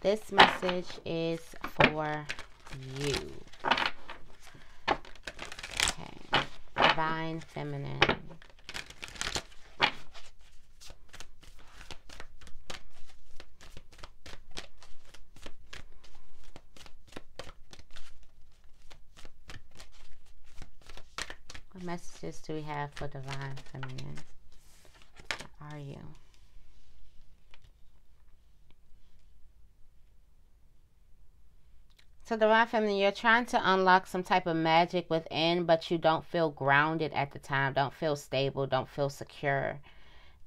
This message is for you. Okay. Divine Feminine. What messages do we have for Divine Feminine? Where are you? So Divine Feminine, you're trying to unlock some type of magic within, but you don't feel grounded at the time. Don't feel stable. Don't feel secure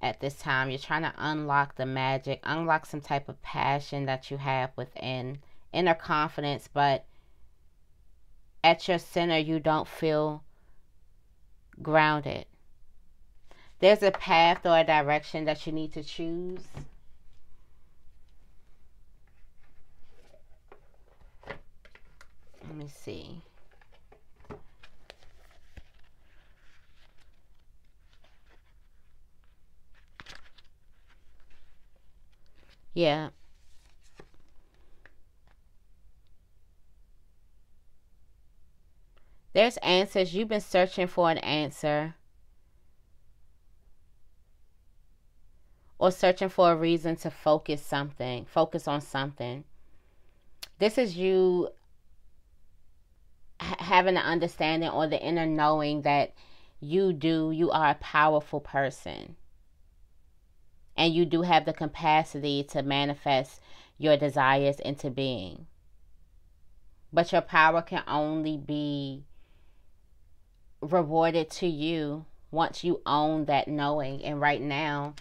at this time. You're trying to unlock the magic. Unlock some type of passion that you have within. Inner confidence, but at your center, you don't feel grounded. There's a path or a direction that you need to choose. Let me see. Yeah. There's answers. You've been searching for an answer. Or searching for a reason to focus on something. This is you having an understanding or the inner knowing that you are a powerful person. And you do have the capacity to manifest your desires into being. But your power can only be rewarded to you once you own that knowing. And right now,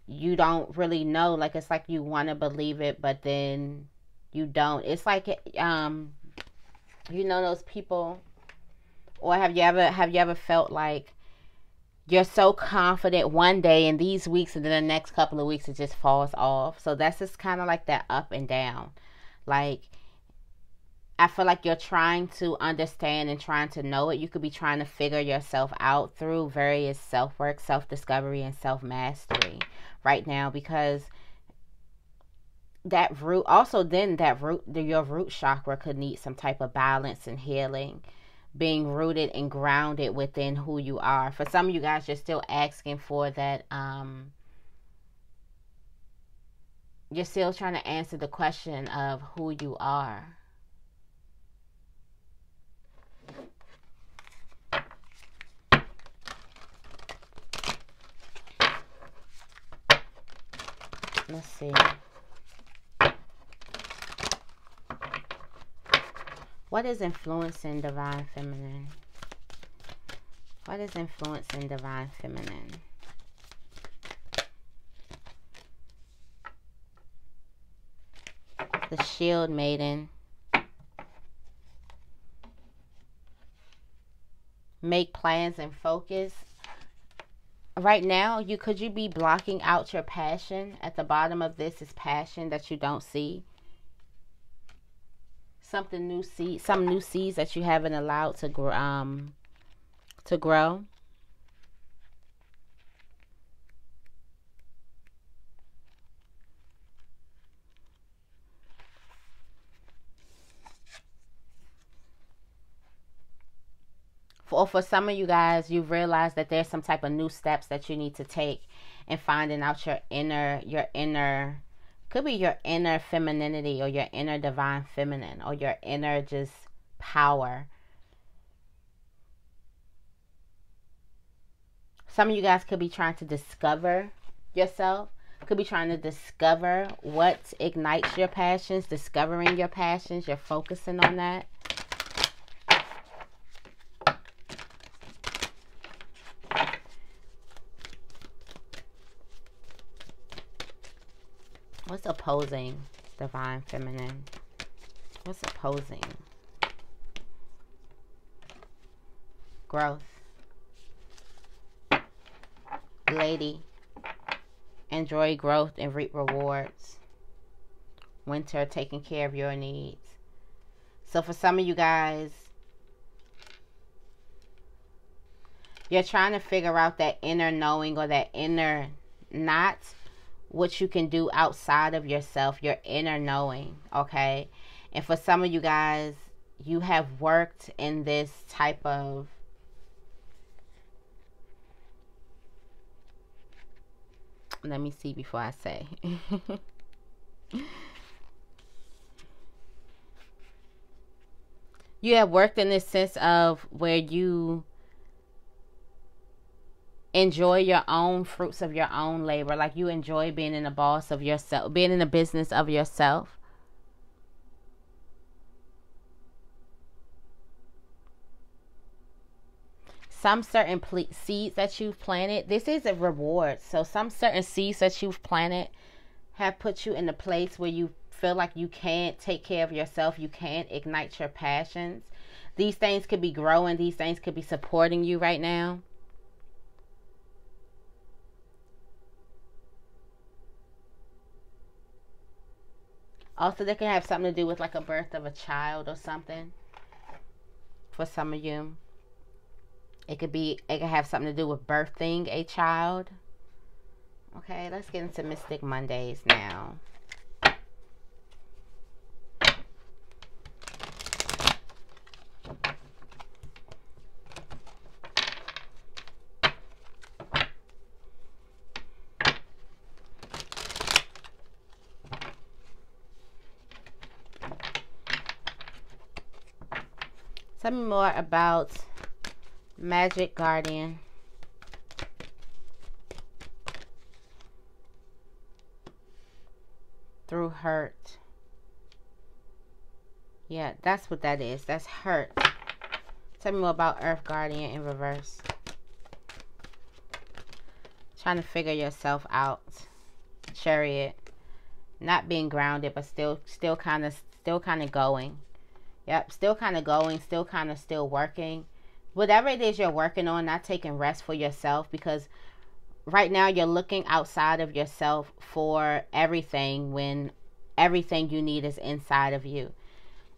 you don't really know. Like, it's like you want to believe it, but then you don't. It's like, you know those people, or have you ever felt like you're so confident one day in these weeks, and then the next couple of weeks it just falls off? So that's just kind of like that up and down. Like, I feel like you're trying to understand and trying to know it. You could be trying to figure yourself out through various self-work, self-discovery, and self-mastery right now, because that root, also then that root, your root chakra could need some type of balance and healing, being rooted and grounded within who you are. For some of you guys, you're still asking for that, you're still trying to answer the question of who you are. Let's see. What is influencing Divine Feminine? What is influencing Divine Feminine? The Shield Maiden. Make plans and focus. Right now, could you be blocking out your passion? At the bottom of this is passion that you don't see. Some new seeds that you haven't allowed to grow. For some of you guys, you've realized that there's some type of new steps that you need to take in finding out your inner, could be your inner femininity, or your inner divine feminine, or your inner just power. Some of you guys could be trying to discover yourself, could be trying to discover what ignites your passions, discovering your passions. You're focusing on that. What's opposing Divine Feminine? What's opposing? Growth. Lady. Enjoy growth and reap rewards. Winter, taking care of your needs. So for some of you guys, you're trying to figure out that inner knowing, or that inner knot, what you can do outside of yourself, your inner knowing, okay? And for some of you guys, you have worked in this type of let me see before I say. You have worked in this sense of where you enjoy your own fruits of your own labor. Like you enjoy being in the boss of yourself, being in the business of yourself. Some certain seeds that you've planted, this is a reward. So some certain seeds that you've planted have put you in a place where you feel like you can't take care of yourself. You can't ignite your passions. These things could be growing. These things could be supporting you right now. Also, they can have something to do with like a birth of a child or something. For some of you, it could have something to do with birthing a child. Okay, let's get into Mystic Mondays now. Tell me more about Magic Guardian. Through hurt. Yeah, that's what that is. That's hurt. Tell me more about Earth Guardian in reverse. Trying to figure yourself out. Chariot. Not being grounded, but still kind of going. Yep, still kind of going, still working. Whatever it is you're working on, not taking rest for yourself, because right now you're looking outside of yourself for everything when everything you need is inside of you.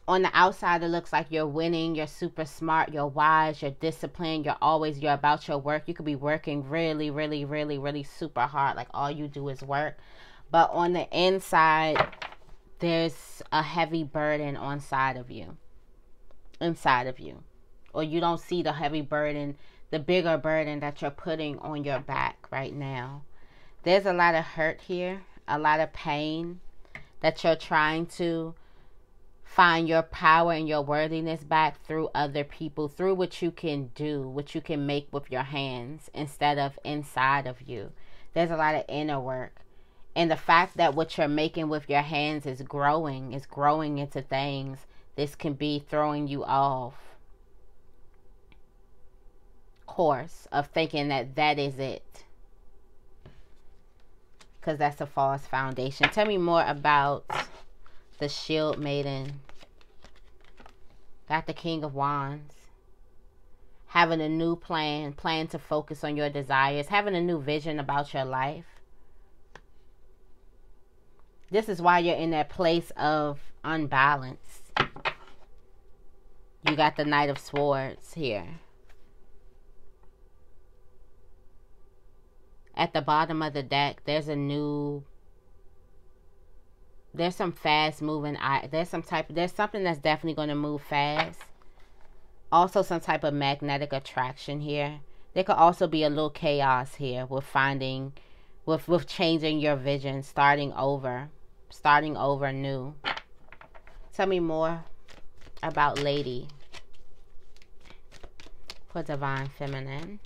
On the outside, it looks like you're winning, you're super smart, you're wise, you're disciplined, you're about your work. You could be working really, really, really, really super hard, like all you do is work. But on the inside, there's a heavy burden inside of you. Or you don't see the heavy burden, the bigger burden that you're putting on your back right now. There's a lot of hurt here, a lot of pain that you're trying to find your power and your worthiness back through other people, through what you can do, what you can make with your hands instead of inside of you. There's a lot of inner work. And the fact that what you're making with your hands is growing into things, this can be throwing you off course of thinking that is it. Because that's a false foundation. Tell me more about the Shield Maiden. Got the King of Wands. Having a new plan to focus on your desires, having a new vision about your life. This is why you're in that place of unbalance. You got the Knight of Swords here. At the bottom of the deck, there's some fast moving, there's something that's definitely going to move fast. Also some type of magnetic attraction here. There could also be a little chaos here with with changing your vision, starting over new. Tell me more about Lady for Divine Feminine.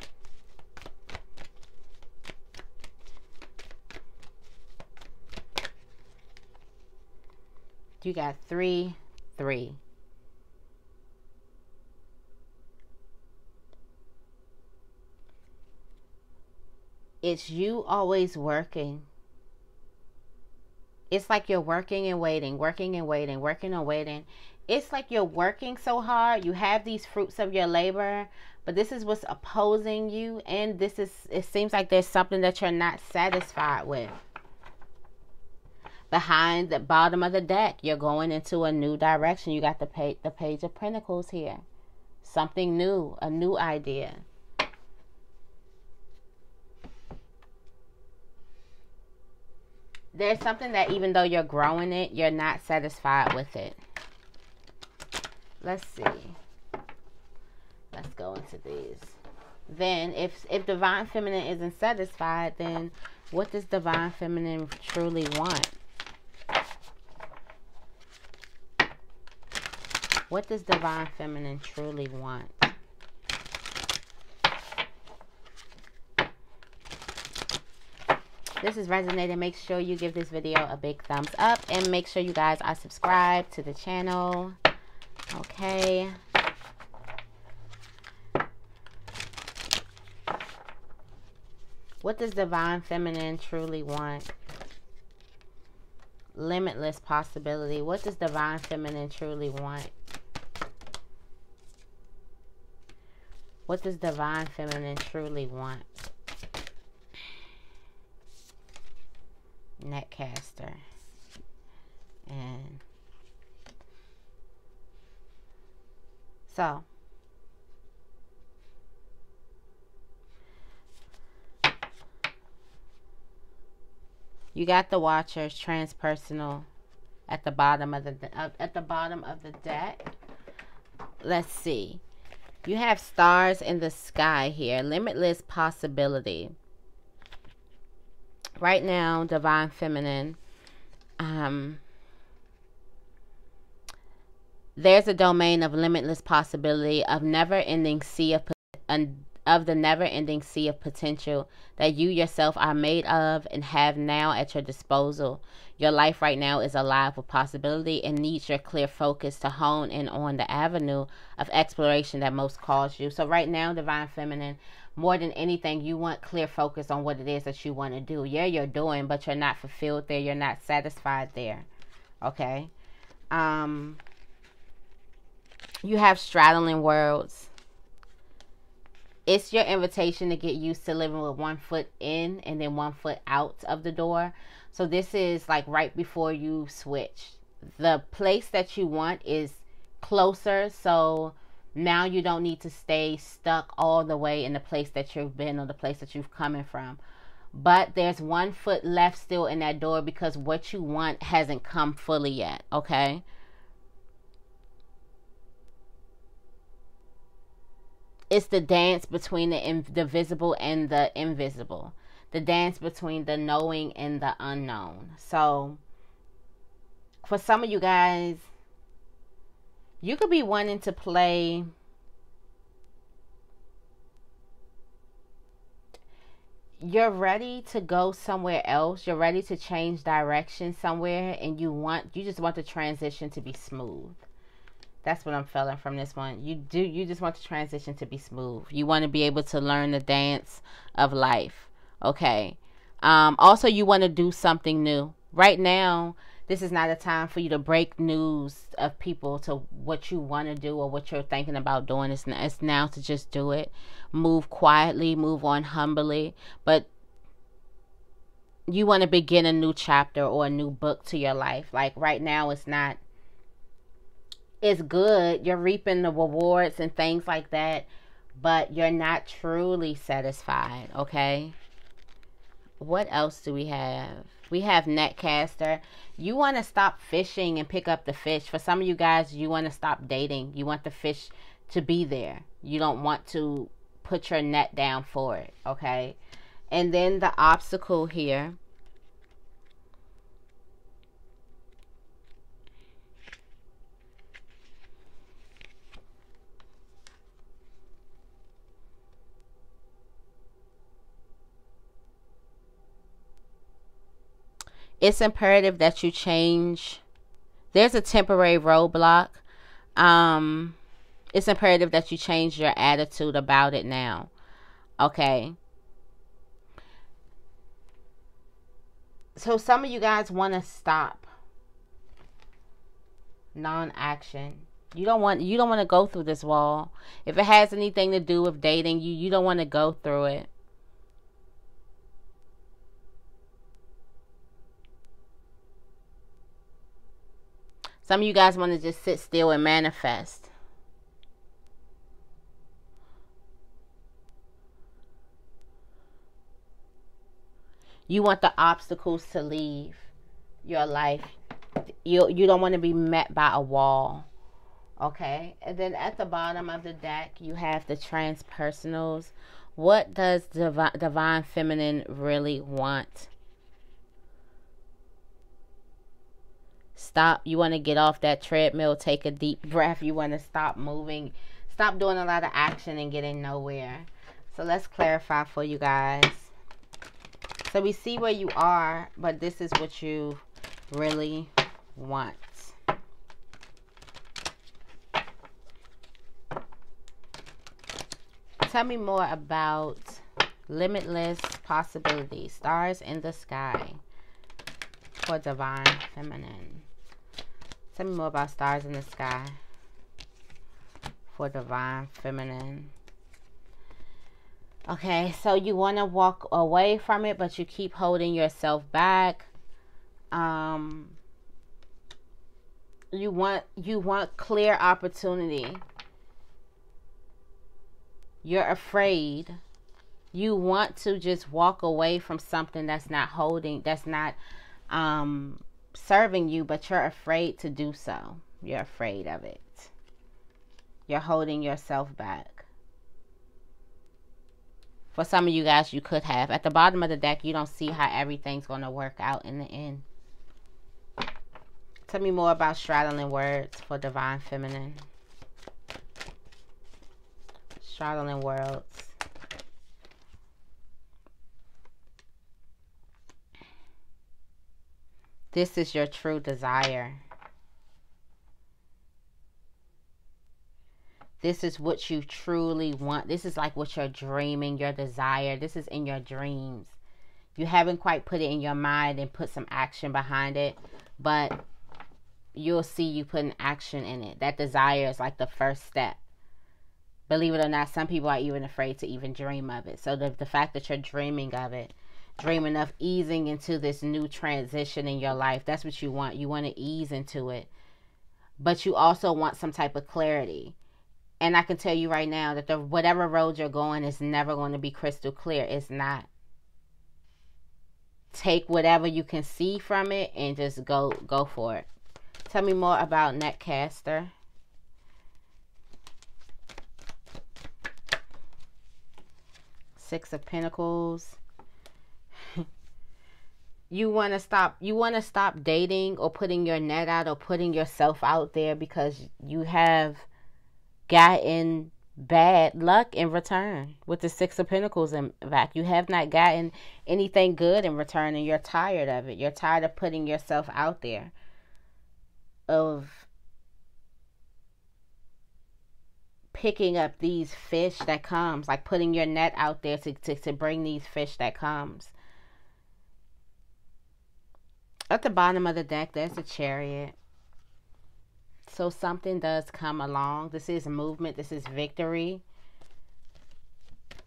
You got 3, 3. It's you always working. It's like you're working and waiting. It's like you're working so hard. You have these fruits of your labor, but this is what's opposing you. And it seems like there's something that you're not satisfied with. Behind the bottom of the deck, you're going into a new direction. You got the Page of Pentacles here. Something new, a new idea. There's something that even though you're growing it, you're not satisfied with it. Let's see. Let's go into these. Then if Divine Feminine isn't satisfied, then what does Divine Feminine truly want? What does Divine Feminine truly want? This is resonating. Make sure you give this video a big thumbs up and make sure you guys are subscribed to the channel. Okay. What does Divine Feminine truly want? Limitless possibility. What does Divine Feminine truly want? What does Divine Feminine truly want? Netcaster. And so you got the Watchers, transpersonal, at the bottom of the deck. Let's see. You have stars in the sky here. Limitless possibility. Right now, Divine Feminine, there's a domain of limitless possibility, of never-ending sea of the never-ending sea of potential that you yourself are made of and have now at your disposal. Your life right now is alive with possibility and needs your clear focus to hone in on the avenue of exploration that most calls you. So right now, Divine Feminine, more than anything, you want clear focus on what it is that you want to do. Yeah, you're doing, but you're not fulfilled there. You're not satisfied there. Okay? You have straddling worlds. It's your invitation to get used to living with one foot in and then one foot out of the door. So this is like right before you switch. The place that you want is closer. So now you don't need to stay stuck all the way in the place that you've been or the place that you've coming from. But there's one foot left still in that door because what you want hasn't come fully yet. Okay? It's the dance between the visible and the invisible. The dance between the knowing and the unknown. So, for some of you guys, you could be wanting to play. You're ready to go somewhere else. You're ready to change direction somewhere. And you just want the transition to be smooth. That's what I'm feeling from this one. You just want the transition to be smooth. You want to be able to learn the dance of life. Okay. Also, you want to do something new. Right now, this is not a time for you to break news of people to what you want to do or what you're thinking about doing. It's now to just do it. Move quietly, move on humbly. But you want to begin a new chapter or a new book to your life. Like right now, it's not. It's good. You're reaping the rewards and things like that. But you're not truly satisfied. Okay? What else do we have? We have Netcaster. You want to stop fishing and pick up the fish. For some of you guys, you want to stop dating. You want the fish to be there. You don't want to put your net down for it. Okay? And then the obstacle here. It's imperative that you change. There's a temporary roadblock. It's imperative that you change your attitude about it now. Okay. So some of you guys want to stop non-action. You don't want to go through this wall. If it has anything to do with dating, you don't want to go through it. Some of you guys want to just sit still and manifest. You want the obstacles to leave. your life. You don't want to be met by a wall. Okay, and then at the bottom of the deck, you have the transpersonals. What does divine feminine really want? Stop. You want to get off that treadmill, take a deep breath. You want to stop moving, stop doing a lot of action and getting nowhere. So let's clarify for you guys. So we see where you are, but this is what you really want. Tell me more about limitless possibilities. Stars in the sky for divine feminine. Tell me more about stars in the sky for divine feminine. Okay, so you want to walk away from it, but you keep holding yourself back. You want clear opportunity. You're afraid. You want to just walk away from something that's not serving you, but you're afraid to do so. You're afraid of it. You're holding yourself back. For some of you guys, you could have. At the bottom of the deck, you don't see how everything's going to work out in the end. Tell me more about straddling words for divine feminine. Straddling worlds. This is your true desire. This is what you truly want. This is like what you're dreaming, your desire. This is in your dreams. You haven't quite put it in your mind and put some action behind it, but you'll see you putting action in it. That desire is like the first step. Believe it or not, some people are even afraid to even dream of it. So the fact that you're dreaming of it, dreaming of easing into this new transition in your life, that's what you want. You want to ease into it. But you also want some type of clarity. And I can tell you right now that whatever road you're going is never going to be crystal clear. It's not. Take whatever you can see from it and just go for it. Tell me more about Netcaster. Six of Pentacles. You want to stop dating or putting your net out or putting yourself out there because you have gotten bad luck in return with the Six of Pentacles in back. You have not gotten anything good in return and you're tired of it. You're tired of putting yourself out there, of picking up these fish that comes, like putting your net out there to bring these fish that comes. At the bottom of the deck, there's a Chariot. So something does come along. This is movement. This is victory.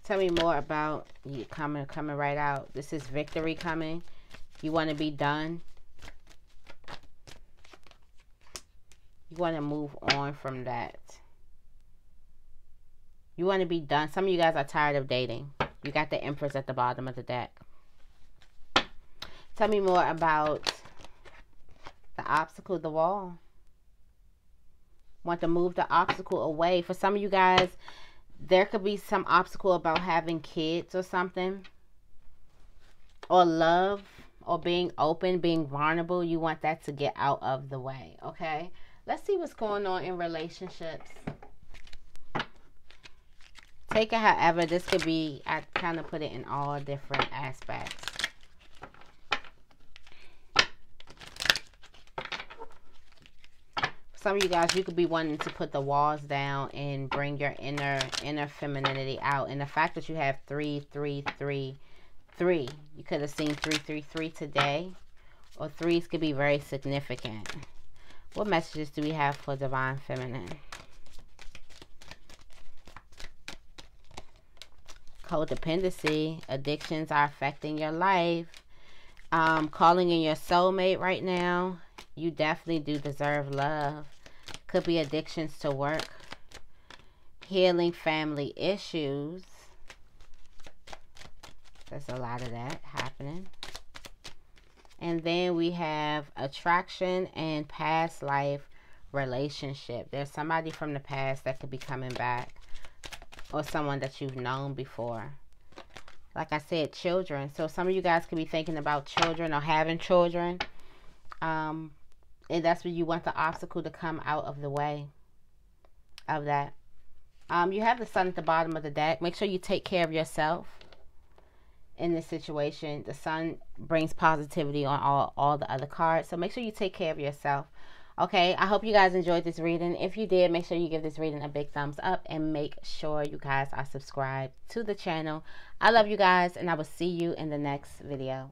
Tell me more about you coming right out. This is victory coming. You want to be done. You want to move on from that. You want to be done. Some of you guys are tired of dating. You got the Empress at the bottom of the deck. Tell me more about the obstacle, the wall. Want to move the obstacle away. For some of you guys, there could be some obstacle about having kids or something. Or love. Or being open, being vulnerable. You want that to get out of the way. Okay? Let's see what's going on in relationships. Take it however. This could be, I kind of put it in all different aspects. Some of you guys, you could be wanting to put the walls down and bring your inner femininity out. And the fact that you have 3, 3, 3, 3. You could have seen 3, 3, 3 today. Or threes could be very significant. What messages do we have for divine feminine? Codependency. Addictions are affecting your life. Calling in your soulmate right now. You definitely do deserve love. Could be addictions to work. Healing family issues. There's a lot of that happening. And then we have attraction and past life relationship. There's somebody from the past that could be coming back, or someone that you've known before. Like I said, children. So some of you guys could be thinking about children or having children. And that's where you want the obstacle to come out of the way of that. You have the Sun at the bottom of the deck. Make sure you take care of yourself in this situation. The Sun brings positivity on all the other cards. So make sure you take care of yourself. Okay, I hope you guys enjoyed this reading. If you did, make sure you give this reading a big thumbs up and make sure you guys are subscribed to the channel. I love you guys, and I will see you in the next video.